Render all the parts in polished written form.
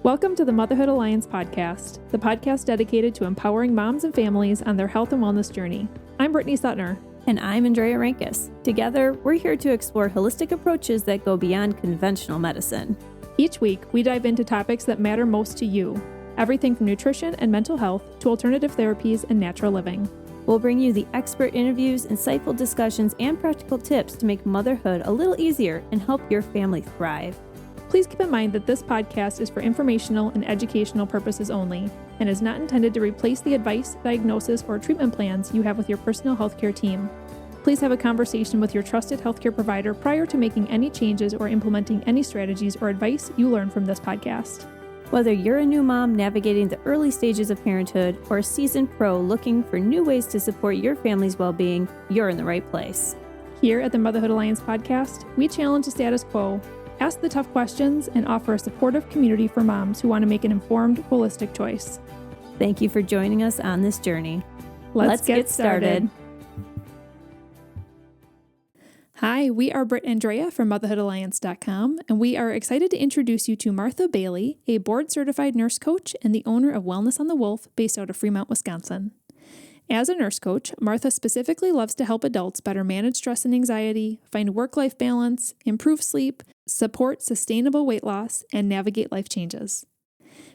Welcome to the Motherhood Alliance podcast, the podcast dedicated to empowering moms and families on their health and wellness journey. I'm Brittany Suttner. And I'm Andrea Rankus. Together, we're here to explore holistic approaches that go beyond conventional medicine. Each week, we dive into topics that matter most to you, everything from nutrition and mental health to alternative therapies and natural living. We'll bring you the expert interviews, insightful discussions, and practical tips to make motherhood a little easier and help your family thrive. Please keep in mind that this podcast is for informational and educational purposes only and is not intended to replace the advice, diagnosis, or treatment plans you have with your personal healthcare team. Please have a conversation with your trusted healthcare provider prior to making any changes or implementing any strategies or advice you learn from this podcast. Whether you're a new mom navigating the early stages of parenthood or a seasoned pro looking for new ways to support your family's well-being, you're in the right place. Here at the Motherhood Alliance podcast, we challenge the status quo, ask the tough questions, and offer a supportive community for moms who want to make an informed, holistic choice. Thank you for joining us on this journey. Let's get started. Hi, we are Britt and Andrea from motherhoodalliance.com, and we are excited to introduce you to Martha Bailey, a board-certified nurse coach and the owner of Wellness on the Wolf based out of Fremont, Wisconsin. As a nurse coach, Martha specifically loves to help adults better manage stress and anxiety, find work-life balance, improve sleep, support sustainable weight loss, and navigate life changes.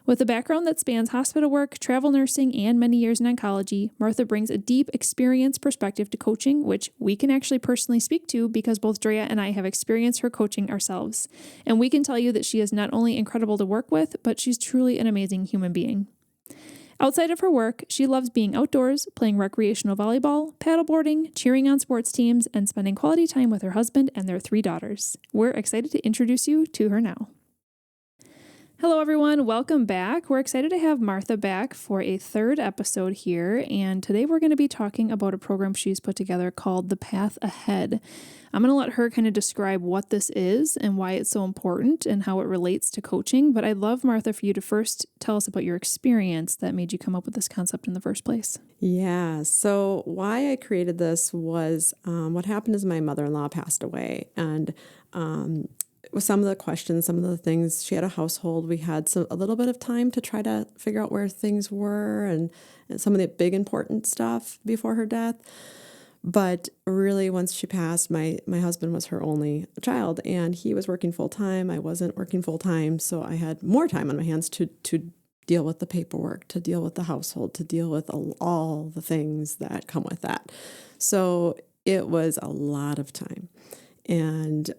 With a background that spans hospital work, travel nursing, and many years in oncology, Martha brings a deep experience perspective to coaching, which we can actually personally speak to because both Drea and I have experienced her coaching ourselves. And we can tell you that she is not only incredible to work with, but she's truly an amazing human being. Outside of her work, she loves being outdoors, playing recreational volleyball, paddleboarding, cheering on sports teams, and spending quality time with her husband and their 3 daughters. We're excited to introduce you to her now. Hello, everyone. Welcome back. We're excited to have Martha back for a 3rd episode here, and today we're going to be talking about a program she's put together called The Path Ahead. I'm going to let her kind of describe what this is and why it's so important and how it relates to coaching, but I'd love, Martha, for you to first tell us about your experience that made you come up with this concept in the first place. Yeah, so why I created this was what happened is my mother-in-law passed away, and with some of the questions, some of the things, she had a household, we had a little bit of time to try to figure out where things were and some of the big important stuff before her death. But really, once she passed, my husband was her only child, and he was working full-time. I wasn't working full-time, so I had more time on my hands to deal with the paperwork, to deal with the household, to deal with all the things that come with that. So it was a lot of time. And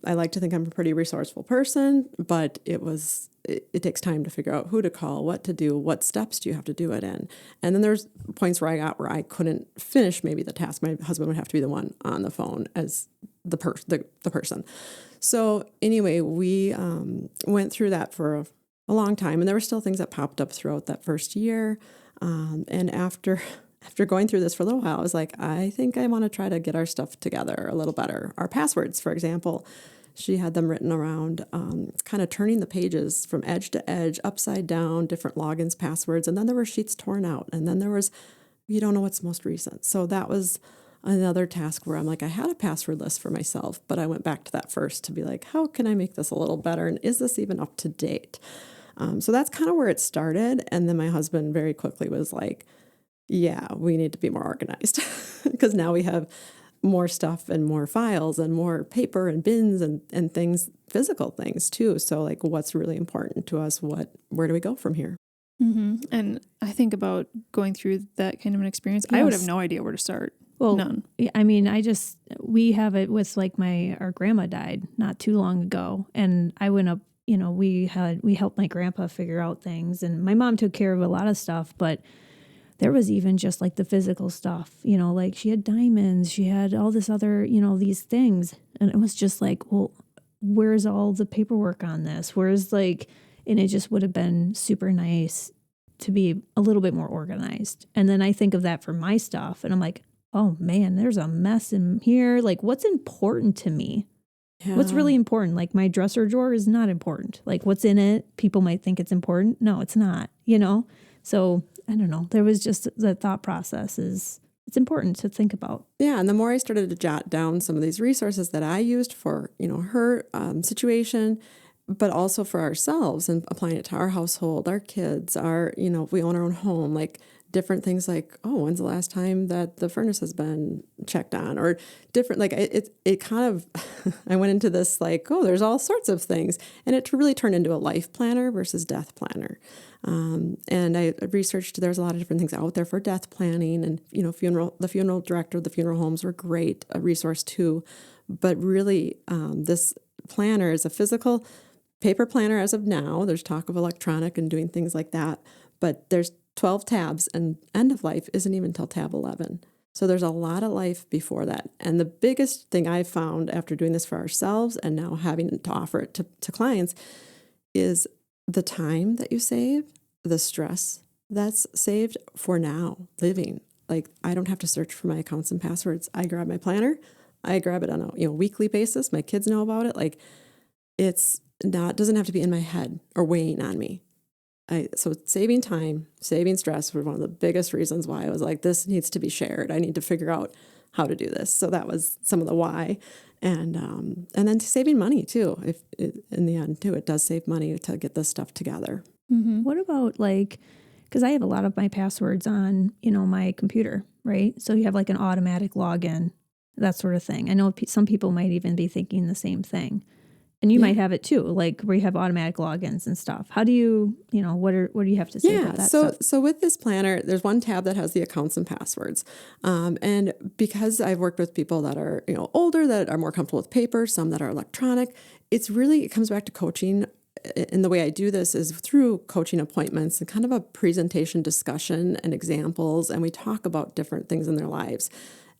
I like to think I'm a pretty resourceful person, but it takes time to figure out who to call, what to do, what steps do you have to do it in. And then there's points where I couldn't finish maybe the task. My husband would have to be the one on the phone as the person. So anyway, we went through that for a long time, and there were still things that popped up throughout that first year. And after going through this for a little while, I was like, I think I want to try to get our stuff together a little better. Our passwords, for example, she had them written around, kind of turning the pages from edge to edge, upside down, different logins, passwords. And then there were sheets torn out. And then there was, you don't know what's most recent. So that was another task where I'm like, I had a password list for myself, but I went back to that first to be like, how can I make this a little better? And is this even up to date? So that's kind of where it started. And then my husband very quickly was like, yeah, we need to be more organized because now we have more stuff and more files and more paper and bins and things, physical things too. So like what's really important to us? Where do we go from here? Mm-hmm. And I think about going through that kind of an experience. Yes. I would have no idea where to start. Well, none. I mean, we have it with like our grandma died not too long ago, and I went up, we helped my grandpa figure out things, and my mom took care of a lot of stuff, but there was even just like the physical stuff, like she had diamonds, she had all this other, these things. And it was just like, well, where's all the paperwork on this? And it just would have been super nice to be a little bit more organized. And then I think of that for my stuff and I'm like, oh man, there's a mess in here. Like what's important to me? Yeah. What's really important? Like my dresser drawer is not important. Like what's in it? People might think it's important. No, it's not, So I don't know. There was just the thought process it's important to think about. Yeah. And the more I started to jot down some of these resources that I used for, her situation, but also for ourselves and applying it to our household, our kids, our, if we own our own home, like different things like, oh, when's the last time that the furnace has been checked on, or different, like it kind of, I went into this like, oh, there's all sorts of things. And it really turned into a life planner versus death planner. And I researched, there's a lot of different things out there for death planning, and, the funeral director, the funeral homes were great, a resource too. But really, this planner is a physical paper planner as of now. There's talk of electronic and doing things like that, but there's 12 tabs, and end of life isn't even until tab 11. So there's a lot of life before that. And the biggest thing I found after doing this for ourselves and now having to offer it to clients is the time that you save, the stress that's saved for now living. Like, I don't have to search for my accounts and passwords. I grab my planner. I grab it on a weekly basis. My kids know about it. Like, doesn't have to be in my head or weighing on me. So saving time, saving stress were one of the biggest reasons why I was like, this needs to be shared. I need to figure out how to do this. So that was some of the why. And then saving money too. In the end too, it does save money to get this stuff together. Mm-hmm. What about because I have a lot of my passwords on, my computer, right? So you have like an automatic login, that sort of thing. I know some people might even be thinking the same thing. And you might have it too, like where you have automatic logins and stuff. How do you, what do you have to say about that stuff? So with this planner, there's one tab that has the accounts and passwords. And because I've worked with people that are, older, that are more comfortable with paper, some that are electronic, it comes back to coaching. And the way I do this is through coaching appointments and kind of a presentation discussion and examples. And we talk about different things in their lives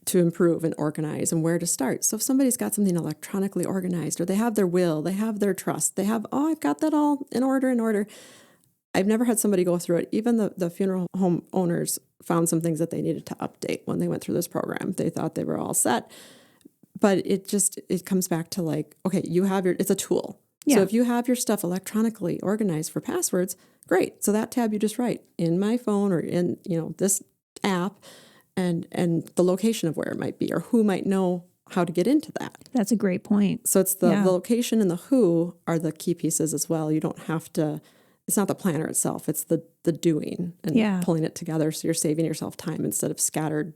to improve and organize and where to start. So if somebody's got something electronically organized, or they have their will, they have their trust, they have, I've got that all in order. I've never had somebody go through it. Even the funeral home owners found some things that they needed to update when they went through this program. They thought they were all set. But it comes back to like, okay, it's a tool. Yeah. So if you have your stuff electronically organized for passwords, great. So that tab you just write in my phone or in, this app, and the location of where it might be or who might know how to get into that. That's a great point. So it's the location and the who are the key pieces as well. You don't have to, it's not the planner itself, it's the doing and pulling it together. So you're saving yourself time instead of scattered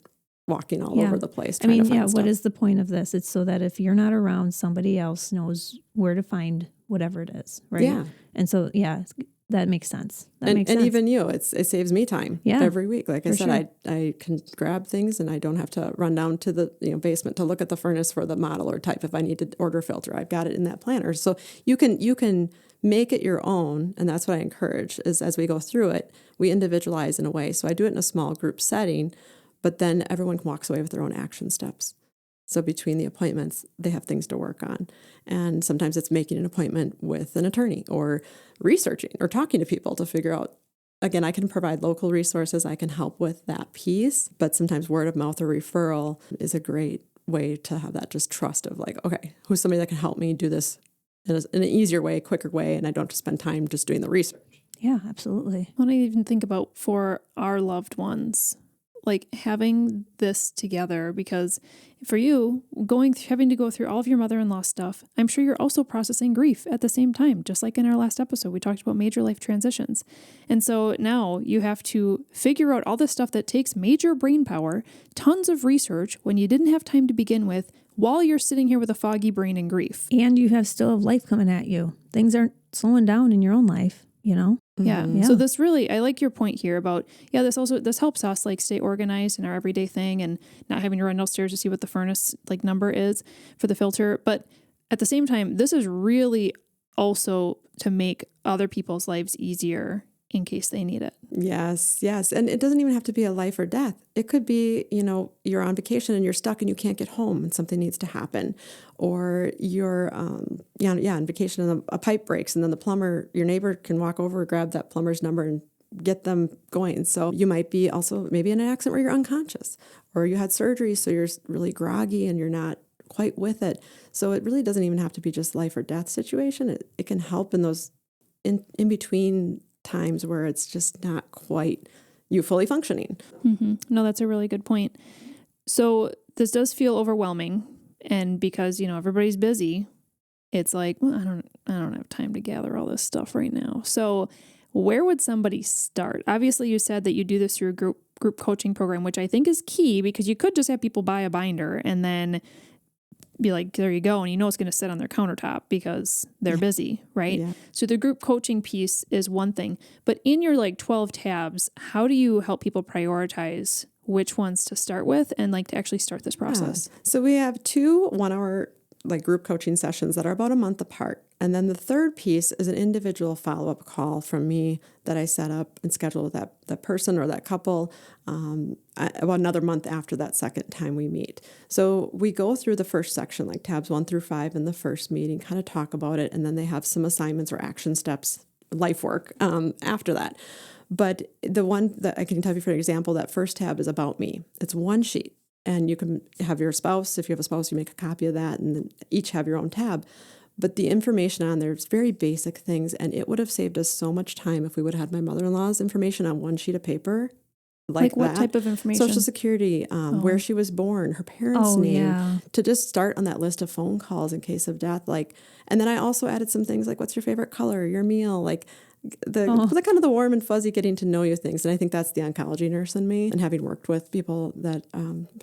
walking all over the place. What is the point of this? It's so that if you're not around, somebody else knows where to find whatever it is, right? Yeah. And so, that makes sense. Makes sense. And even it saves me time every week. Like I said, I can grab things and I don't have to run down to the basement to look at the furnace for the model or type. If I need to order a filter, I've got it in that planner. So you can make it your own. And that's what I encourage is as we go through it, we individualize in a way. So I do it in a small group setting, but then everyone walks away with their own action steps. So between the appointments, they have things to work on. And sometimes it's making an appointment with an attorney or researching or talking to people to figure out. Again, I can provide local resources. I can help with that piece. But sometimes word of mouth or referral is a great way to have that just trust of like, okay, who's somebody that can help me do this in an easier way, quicker way, and I don't have to spend time just doing the research. Yeah, absolutely. What I even think about for our loved ones, like having this together, because for you, having to go through all of your mother-in-law stuff, I'm sure you're also processing grief at the same time, just like in our last episode, we talked about major life transitions. And so now you have to figure out all this stuff that takes major brain power, tons of research when you didn't have time to begin with, while you're sitting here with a foggy brain and grief. And you still have life coming at you. Things aren't slowing down in your own life, Yeah. So this really, I like your point here about, this helps us like stay organized in our everyday thing and not having to run downstairs to see what the furnace like number is for the filter. But at the same time, this is really also to make other people's lives easier in case they need it. Yes. And it doesn't even have to be a life or death. It could be, you're on vacation and you're stuck and you can't get home and something needs to happen. Or you're, on vacation and a pipe breaks and then the plumber, your neighbor can walk over, grab that plumber's number and get them going. So you might be also maybe in an accident where you're unconscious or you had surgery so you're really groggy and you're not quite with it. So it really doesn't even have to be just life or death situation. It can help in those in between times where it's just not quite you fully functioning. Mm-hmm. No, that's a really good point. So this does feel overwhelming. And because, everybody's busy, it's like, well, don't have time to gather all this stuff right now. So where would somebody start? Obviously, you said that you do this through a group coaching program, which I think is key because you could just have people buy a binder and then be like, there you go. And you know it's going to sit on their countertop because they're busy, right? Yeah. So the group coaching piece is one thing. But in your like 12 tabs, how do you help people prioritize which ones to start with and like to actually start this process? Yeah. So we have 2 1-hour like group coaching sessions that are about a month apart. And then the third piece is an individual follow-up call from me that I set up and schedule with that person or that couple about another month after that second time we meet. So we go through the first section, like tabs 1 through 5 in the first meeting, kind of talk about it, and then they have some assignments or action steps, life work after that. But the one that I can tell you, for example, that first tab is about me. It's one sheet. And you can have your spouse, if you have a spouse, you make a copy of that and then each have your own tab. But the information on there is very basic things, and it would have saved us so much time if we would have had my mother-in-law's information on one sheet of paper. Like what that. type of information? Social Security, where she was born, her parents' name, to just start on that list of phone calls in case of death. And then I also added some things like, what's your favorite color, your meal, the kind of the warm and fuzzy getting to know you things. And I think that's the oncology nurse in me, and having worked with people that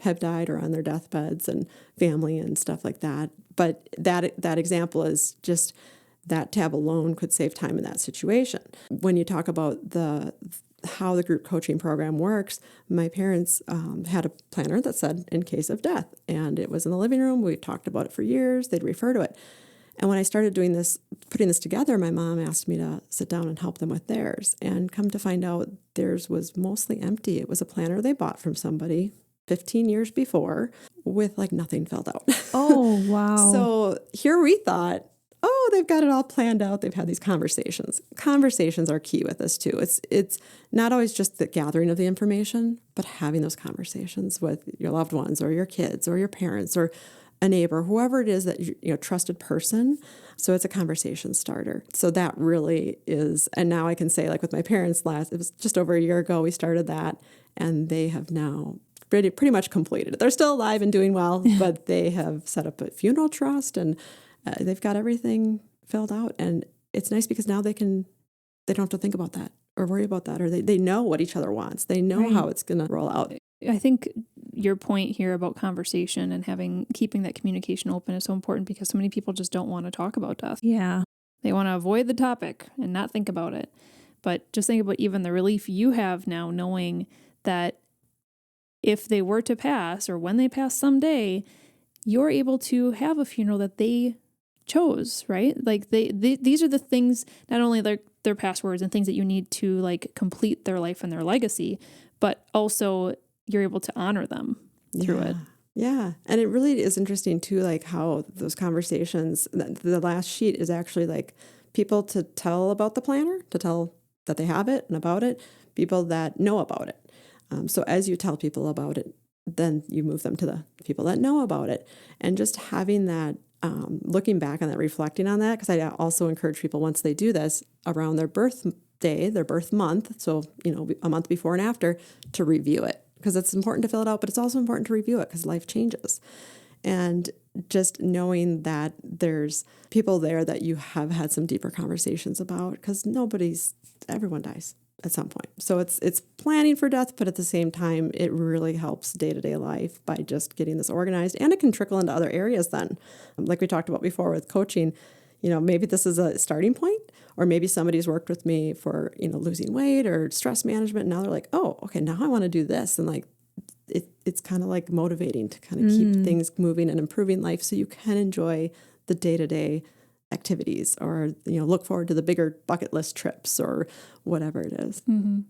have died or on their deathbeds and family and stuff like that. But that example is just that tab alone could save time in that situation. When you talk about how the group coaching program works, my parents had a planner that said in case of death, and it was in the living room. We talked about it for years. They'd refer to it. And when I started putting this together, my mom asked me to sit down and help them with theirs. And come to find out, theirs was mostly empty. It was a planner they bought from somebody 15 years before with nothing filled out. Oh, wow. So here we thought, oh, they've got it all planned out. They've had these conversations. Conversations are key with this too. It's not always just the gathering of the information, but having those conversations with your loved ones or your kids or your parents or a neighbor, whoever it is that trusted person. So it's a conversation starter. So that really is, and now I can say with my parents it was just over a year ago we started that, and they have now pretty much completed it. They're still alive and doing well, but they have set up a funeral trust and they've got everything filled out. And it's nice because now they don't have to think about that or worry about that, or they know what each other wants. They know how it's going to roll out. I think your point here about conversation and keeping that communication open is so important because so many people just don't want to talk about death. Yeah. They want to avoid the topic and not think about it. But just think about even the relief you have now knowing that if they were to pass or when they pass someday, you're able to have a funeral that they chose, right? These are the things, not only their passwords and things that you need to complete their life and their legacy, but also you're able to honor them through it. Yeah. And it really is interesting too, how those conversations, the last sheet is actually people to tell about the planner, to tell that they have it and about it, people that know about it. So as you tell people about it, then you move them to the people that know about it. And just having that, looking back on that, reflecting on that, because I also encourage people once they do this around their birthday, their birth month, so, a month before and after, to review it. Because it's important to fill it out, but it's also important to review it because life changes. And just knowing that there's people there that you have had some deeper conversations about, because everyone dies at some point. So it's planning for death, but at the same time, it really helps day-to-day life by just getting this organized, and it can trickle into other areas then. Like we talked about before with coaching, maybe this is a starting point, or maybe somebody's worked with me for, losing weight or stress management. And now they're like, oh, okay, now I want to do this. And it's kind of motivating to kind of keep things moving and improving life so you can enjoy the day-to-day activities or, look forward to the bigger bucket list trips or whatever it is. Mm-hmm.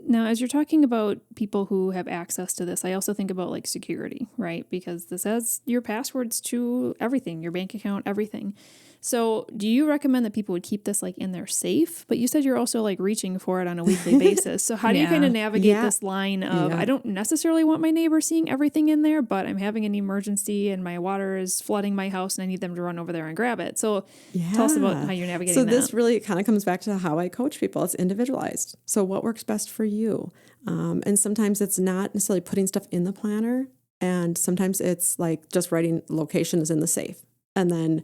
Now, as you're talking about people who have access to this, I also think about security, right? Because this has your passwords to everything, your bank account, everything. So do you recommend that people would keep this in their safe? But you said you're also reaching for it on a weekly basis. So how do you kind of navigate this line of, I don't necessarily want my neighbor seeing everything in there, but I'm having an emergency and my water is flooding my house and I need them to run over there and grab it. So tell us about how you're navigating that. So this really kind of comes back to how I coach people. It's individualized. So what works best for you? And sometimes it's not necessarily putting stuff in the planner. And sometimes it's just writing location is in the safe. And then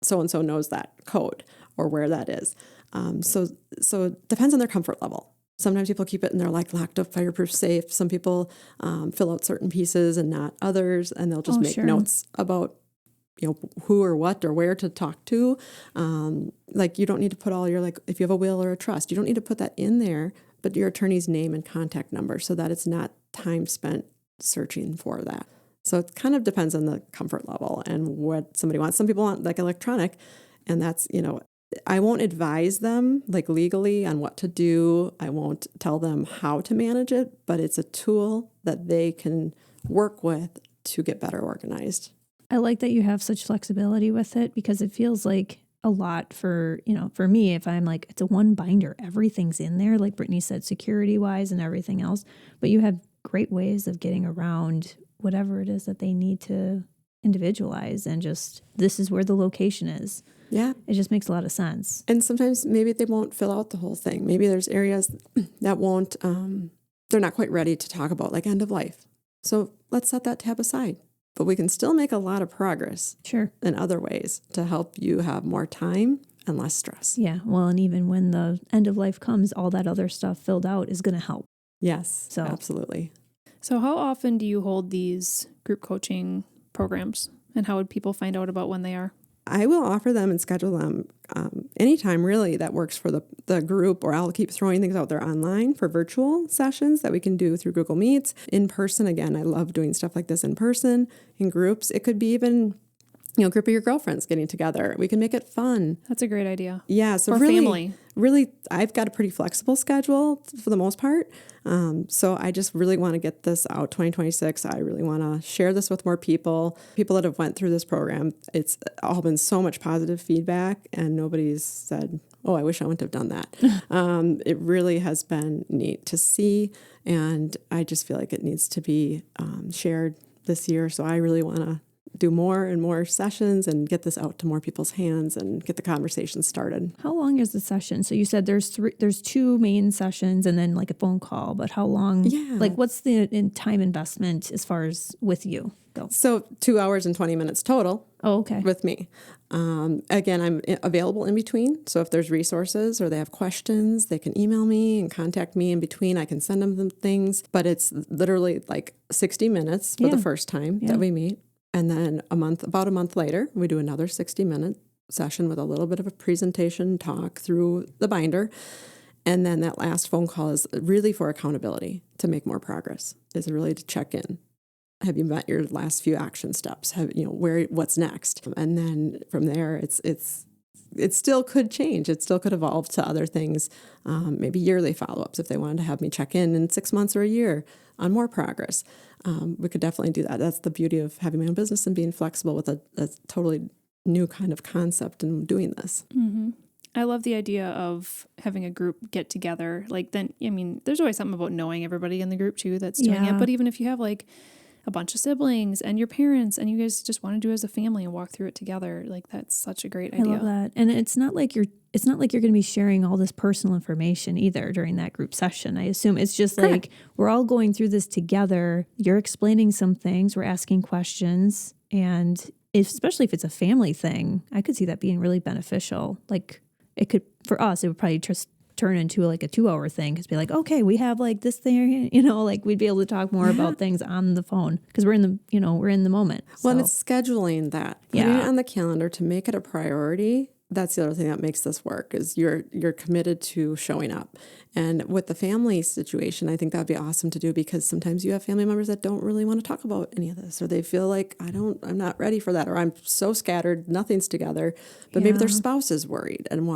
so-and-so knows that code or where that is. So it depends on their comfort level. Sometimes people keep it in their like locked up fireproof safe. Some people fill out certain pieces and not others, and they'll just make sure. notes about who or what or where to talk to. Like you don't need to put all your, like if you have a will or a trust, you don't need to put that in there, but your attorney's name and contact number so that it's not time spent searching for that. So it kind of depends on the comfort level and what somebody wants. Some people want like electronic, and that's, I won't advise them like legally on what to do. I won't tell them how to manage it, but it's a tool that they can work with to get better organized. I like that you have such flexibility with it, because it feels like a lot for me, if I'm like, it's a one binder, everything's in there, like Brittany said, security wise and everything else, but you have great ways of getting around whatever it is that they need to individualize, and just, this is where the location is. Yeah. It just makes a lot of sense. And sometimes maybe they won't fill out the whole thing. Maybe there's areas that won't, they're not quite ready to talk about, like end of life. So let's set that tab aside. But we can still make a lot of progress Sure. in other ways to help you have more time and less stress. Yeah. Well, and even when the end of life comes, all that other stuff filled out is going to help. Yes, So absolutely. So how often do you hold these group coaching programs, and how would people find out about when they are? I will offer them and schedule them anytime really that works for the group, or I'll keep throwing things out there online for virtual sessions that we can do through Google Meets. In person, again, I love doing stuff like this in person, in groups. It could be even, a group of your girlfriends getting together. We can make it fun. That's a great idea. Yeah, so Or family. Really, I've got a pretty flexible schedule for the most part. So I just really want to get this out 2026. I really want to share this with more people that have went through this program. It's all been so much positive feedback, and nobody's said, oh, I wish I wouldn't have done that. It really has been neat to see, and I just feel like it needs to be shared this year. So I really want to do more and more sessions and get this out to more people's hands and get the conversation started. how long is the session? So you said there's two main sessions and then like a phone call, but how long? Yeah. Like what's the time investment as far as with you go? So 2 hours and 20 minutes total Oh, okay. with me. Again, I'm available in between. So if there's resources or they have questions, they can email me and contact me in between. I can send them things, but it's literally like 60 minutes for the first time that we meet. And then about a month later, we do another 60-minute session with a little bit of a presentation talk through the binder. And then that last phone call is really for accountability, to make more progress, is really to check in. Have you met your last few action steps? What's next? And then from there, it still could change. It still could evolve to other things, maybe yearly follow-ups if they wanted to have me check in 6 months or a year on more progress. We could definitely do that. That's the beauty of having my own business and being flexible with a totally new kind of concept and doing this. Mm-hmm. I love the idea of having a group get together. Like then, there's always something about knowing everybody in the group too that's doing it. But even if you have like a bunch of siblings and your parents and you guys just want to do it as a family and walk through it together, like that's such a great idea. I love that. And it's not like you're going to be sharing all this personal information either during that group session. I assume it's just like we're all going through this together. You're explaining some things, we're asking questions, and especially if it's a family thing, I could see that being really beneficial. Like it could, for us, it would probably just turn into like a 2-hour thing, because be like, okay, we have like this thing, like we'd be able to talk more about things on the phone because we're in the moment. Well, and So, it's scheduling that, putting it on the calendar to make it a priority. That's the other thing that makes this work, is you're committed to showing up. And with the family situation, I think that'd be awesome to do, because sometimes you have family members that don't really want to talk about any of this, or they feel like I'm not ready for that, or I'm so scattered, nothing's together, but maybe their spouse is worried and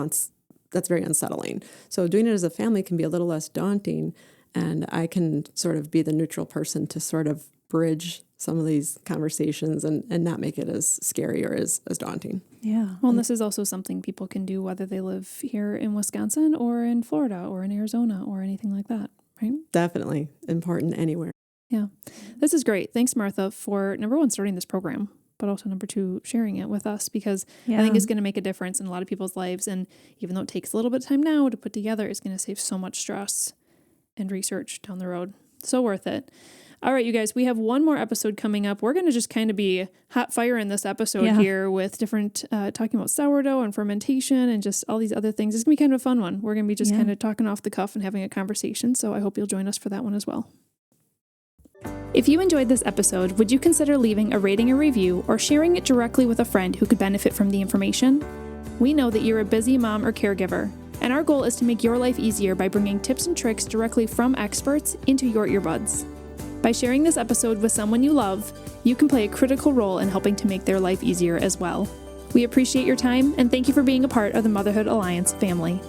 that's very unsettling. So doing it as a family can be a little less daunting, and I can sort of be the neutral person to sort of bridge some of these conversations and not make it as scary or as daunting. yeah. Well, and this is also something people can do whether they live here in Wisconsin or in Florida or in Arizona or anything like that, right? Definitely important anywhere. Yeah. This is great. Thanks, Martha, for number one, starting this program, but also number two, sharing it with us, because I think it's going to make a difference in a lot of people's lives. And even though it takes a little bit of time now to put together, it's going to save so much stress and research down the road. So worth it. All right, you guys, we have one more episode coming up. We're going to just kind of be hot fire in this episode here with different, talking about sourdough and fermentation and just all these other things. It's going to be kind of a fun one. We're going to be just kind of talking off the cuff and having a conversation. So I hope you'll join us for that one as well. If you enjoyed this episode, would you consider leaving a rating or review or sharing it directly with a friend who could benefit from the information? We know that you're a busy mom or caregiver, and our goal is to make your life easier by bringing tips and tricks directly from experts into your earbuds. By sharing this episode with someone you love, you can play a critical role in helping to make their life easier as well. We appreciate your time and thank you for being a part of the Motherhood Alliance family.